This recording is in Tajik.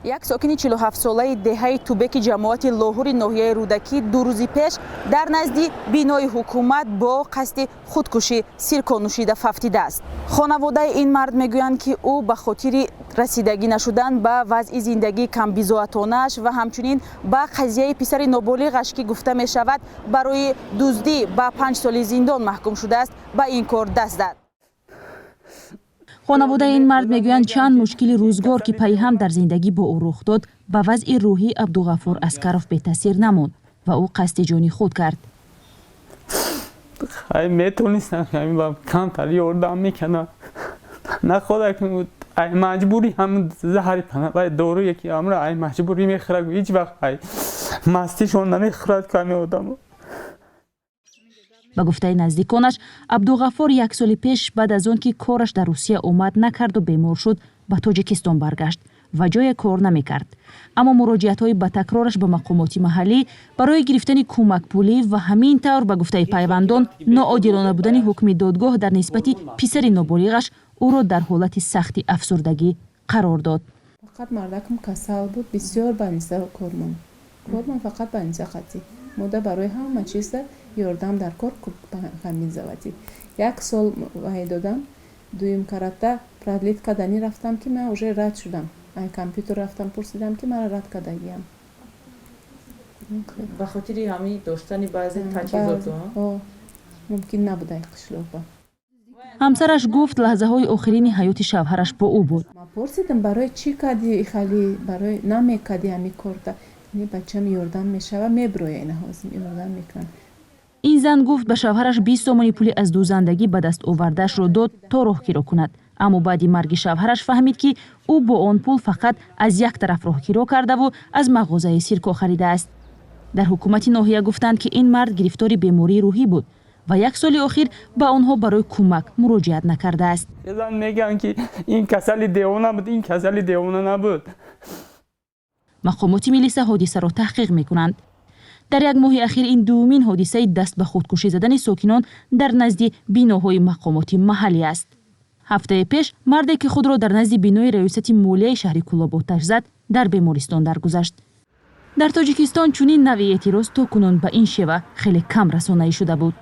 یک ساکن 47 ساله دهه توبک جماعت لاهور ноҳияи рӯдакӣ 2 рӯзи пеш дар назди бинои ҳукумат бо қасди худкушӣ сирко нӯшида фафтидааст. хонаводаи ин мард мегӯянд ки ӯ ба хотири расидагӣ нашудан ба вазъи зиндагии камбизоатонааш ва ҳамчунин ба қазияи писари ноболиғаш ки гуфта мешавад барои дуздӣ ба 5 соли зиндон маҳкум шудааст ба ин кор даст зад. хонаводаи ин мард мегӯянд чанд мушкили рӯзгор ки пайҳам дар зиндагӣ бо ӯ рух дод ба вазъи рӯҳӣ Абдуғафур Аскаров бетаъсир намонд ва ӯ қасди ҷони худ кард. метонистам камтар ёрдам мекардам находа маҷбури ҳамн заҳари панавай доруе ки амра маҷбурӣ мехӯрад ҳеҷ вақт мастишон намехӯрад ками одамо. ба гуфтаи наздиконаш Абдуғафур 1 соли пеш баъд аз он ки кораш дар Русия омад накарду бемор шуд ба Тоҷикистон баргашт ва ҷое кор намекард. аммо муроҷиатҳои ба такрораш ба мақомоти маҳаллӣ барои гирифтани кӯмакпулӣ ва ҳамин тавр ба гуфтаи пайвандон ноодилона будани ҳукми додгоҳ дар нисбати писари ноболиғаш ӯро дар ҳолати сахти афсурдагӣ қарор дод. фақат мардакам касал буд, бисёр баниса кормон фақат баниса қатӣ мода барои ҳама чиза ёрдам дар кор камизавати 1 сол вай додам дуюм карата продлит кадани рафтам ки ман уже рад шудам. ай компютер рафтам пурсидам ки мара рад кадагиам. ба хотири ҳамин доштани баъзе таҷҳизотҳо мумкин набуда қишлоқа. ҳамсараш гуфт лаҳзаҳои охирини ҳаёти шавҳараш бо ӯ буд. ма пурсидам барои чӣ кади хали барои намекади ҳами корта ини бачам ёрдам мешава меброя ина ҳозим ёрдам мекунам. ин зан гуфт ба шавҳараш 20 сомони пули аз дӯзандагӣ ба даст овардаашро дод то роҳгиро кунад. аммо баъди марги шавҳараш фаҳмид ки ӯ бо он пул фақат аз як тараф роҳгиро кардаву аз мағозаи сирко харидааст. дар ҳукумати ноҳия гуфтанд ки ин мард гирифтори бемории рӯҳӣ буд ва 1 соли охир ба онҳо барои кӯмак муроҷиат накардааст. мегӯянд ки ин касали девона буд, ин касали девона набуд. мақомоти милиса ҳодисаро таҳқиқ мекунанд. дар 1 моҳи ахир ин дуюмин ҳодисаи даст ба худкушӣ задани сокинон дар назди биноҳои мақомоти маҳаллӣ аст. ҳафтаи пеш марде ки худро дар назди бинои раёсати молияи шаҳри Кӯлоб оташ зад дар бемористон даргузашт. дар Тоҷикистон чунин нави эътироз то кунун ба ин шева хеле кам расонаӣ шуда буд.